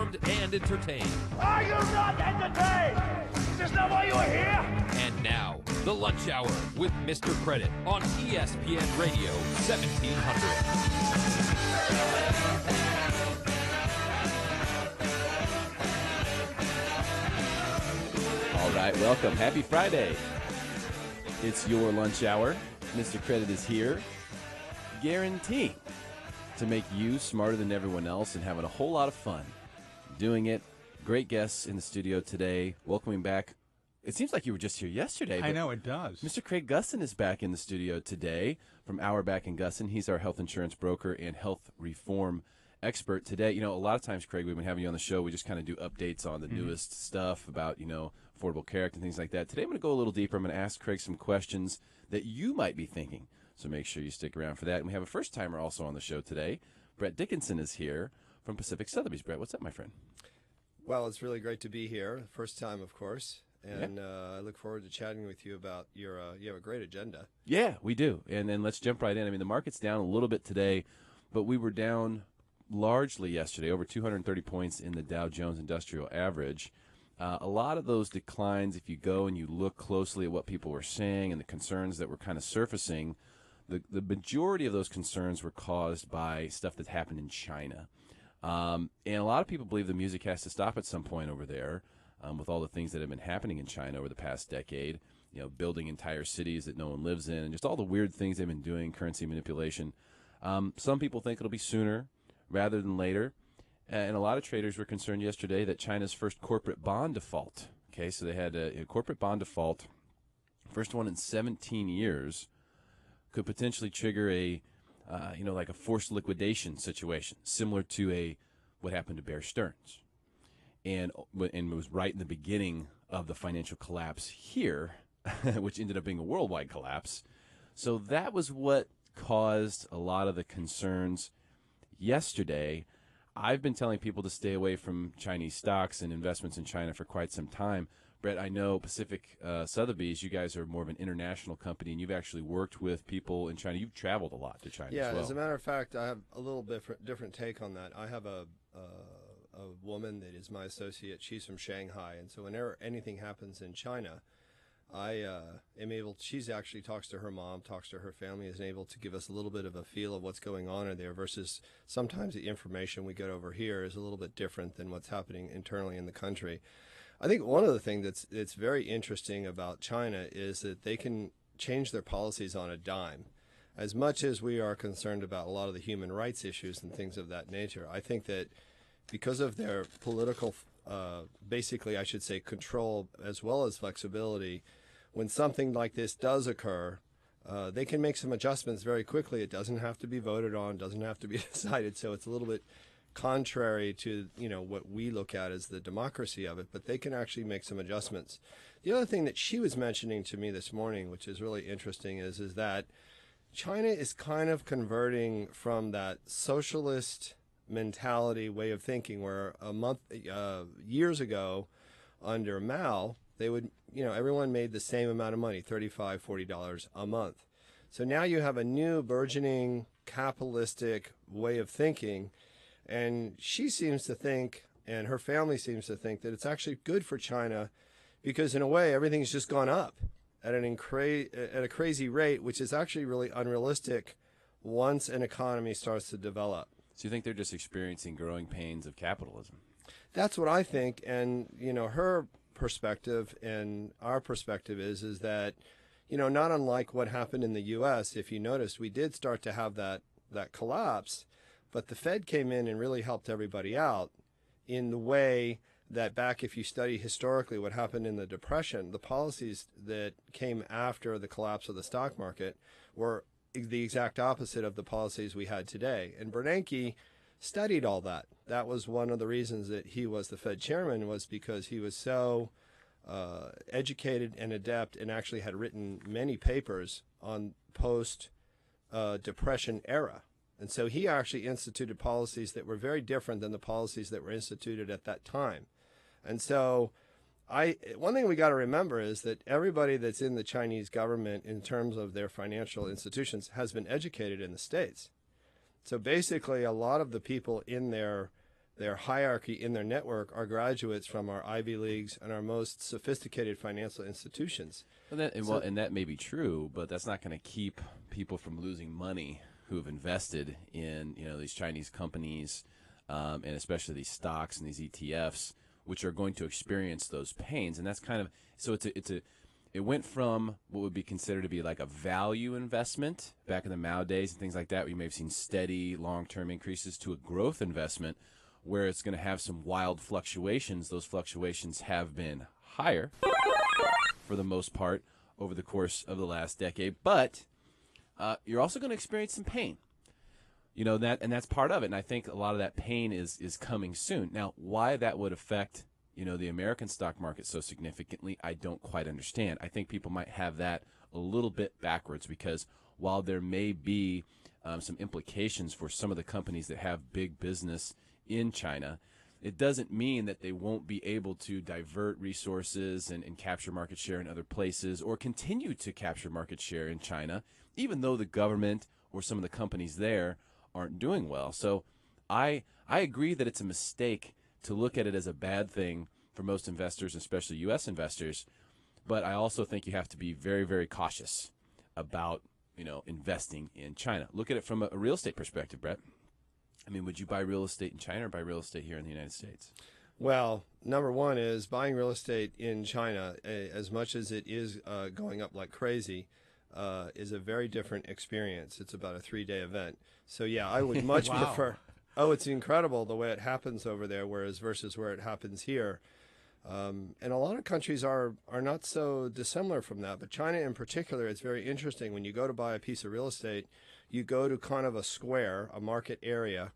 informed and entertained. Are you not entertained? Is this not why you are here? And now, The Lunch Hour with Mr. Credit on ESPN Radio 1700. All right, welcome. Happy Friday. It's your lunch hour. Mr. Credit is here, guaranteeing to make you smarter than everyone else and having a whole lot of fun doing it. Great guests in the studio today. Welcoming back. It seems like you were just here yesterday. I know, it does. Mr. Craig Gusson is back in the studio today from Auerbach and Gusson. He's our health insurance broker and health reform expert today. You know, a lot of times, Craig, we've been having you on the show. We just kind of do updates on the newest stuff about, Affordable Care Act and things like that. Today I'm going to go a little deeper. I'm going to ask Craig some questions that you might be thinking. So make sure you stick around for that. And we have a first-timer also on the show today. Brett Dickinson is here from Pacific Sotheby's. Brett, what's up, my friend? Well, it's really great to be here. First time, of course. And I look forward to chatting with you about you have a great agenda. Yeah, we do. And then let's jump right in. I mean, the market's down a little bit today, but we were down largely yesterday, over 230 points in the Dow Jones Industrial Average. A lot of those declines, if you go and you look closely at what people were saying and the concerns that were kind of surfacing, the majority of those concerns were caused by stuff that happened in China. And a lot of people believe the music has to stop at some point over there with all the things that have been happening in China over the past decade, building entire cities that no one lives in, and just all the weird things they've been doing, currency manipulation. Some people think it'll be sooner rather than later. And a lot of traders were concerned yesterday that China's first corporate bond default, okay, so they had a corporate bond default, first one in 17 years, could potentially trigger a, like a forced liquidation situation, similar to what happened to Bear Stearns. And it was right in the beginning of the financial collapse here, which ended up being a worldwide collapse. So that was what caused a lot of the concerns yesterday. I've been telling people to stay away from Chinese stocks and investments in China for quite some time. Brett, I know Pacific Sotheby's, you guys are more of an international company, and you've actually worked with people in China. You've traveled a lot to China as well. As a matter of fact, I have a little different take on that. I have a woman that is my associate. She's from Shanghai, and so whenever anything happens in China, I am able. She's actually talks to her mom, talks to her family, is able to give us a little bit of a feel of what's going on in there. Versus sometimes the information we get over here is a little bit different than what's happening internally in the country. I think one of the things that's very interesting about China is that they can change their policies on a dime. As much as we are concerned about a lot of the human rights issues and things of that nature, I think that because of their political, basically I should say control as well as flexibility, when something like this does occur, they can make some adjustments very quickly. It doesn't have to be voted on, doesn't have to be decided, so it's a little bit contrary to what we look at as the democracy of it, but they can actually make some adjustments. The other thing that she was mentioning to me this morning, which is really interesting, is that China is kind of converting from that socialist mentality way of thinking, where years ago under Mao, they would everyone made the same amount of money, $35, $40 a month. So now you have a new burgeoning capitalistic way of thinking. And she seems to think, and her family seems to think, that it's actually good for China because, in a way, everything's just gone up at a crazy rate, which is actually really unrealistic once an economy starts to develop. So you think they're just experiencing growing pains of capitalism? That's what I think. And, her perspective and our perspective is that, not unlike what happened in the U.S., if you noticed, we did start to have that collapse. But the Fed came in and really helped everybody out in the way that back, if you study historically what happened in the Depression, the policies that came after the collapse of the stock market were the exact opposite of the policies we had today. And Bernanke studied all that. That was one of the reasons that he was the Fed chairman, was because he was so educated and adept and actually had written many papers on post-Depression era. And so he actually instituted policies that were very different than the policies that were instituted at that time. And so one thing we got to remember is that everybody that's in the Chinese government in terms of their financial institutions has been educated in the States. So basically a lot of the people in there their hierarchy in their network are graduates from our Ivy Leagues and our most sophisticated financial institutions. And that may be true, but that's not going to keep people from losing money who have invested in these Chinese companies, and especially these stocks and these ETFs, which are going to experience those pains. And that's kind of so it went from what would be considered to be like a value investment back in the Mao days and things like that, where you may have seen steady long-term increases, to a growth investment where it's going to have some wild fluctuations. Those fluctuations have been higher for the most part over the course of the last decade, but you're also going to experience some pain. That's part of it, and I think a lot of that pain is coming soon. Now, why that would affect the American stock market so significantly, I don't quite understand. I think people might have that a little bit backwards, because while there may be some implications for some of the companies that have big business in China, it doesn't mean that they won't be able to divert resources and capture market share in other places, or continue to capture market share in China, even though the government or some of the companies there aren't doing well. So I agree that it's a mistake to look at it as a bad thing for most investors, especially U.S. investors, but I also think you have to be very, very cautious about investing in China. Look at it from a real estate perspective, Brett. I mean, would you buy real estate in China or buy real estate here in the United States? Well, number one is buying real estate in China, as much as it is going up like crazy, is a very different experience. It's about a 3-day event. So, yeah, I would much prefer. Oh, it's incredible the way it happens over there, versus where it happens here. And a lot of countries are not so dissimilar from that. But China in particular, it's very interesting. When you go to buy a piece of real estate, you go to kind of a square, a market area,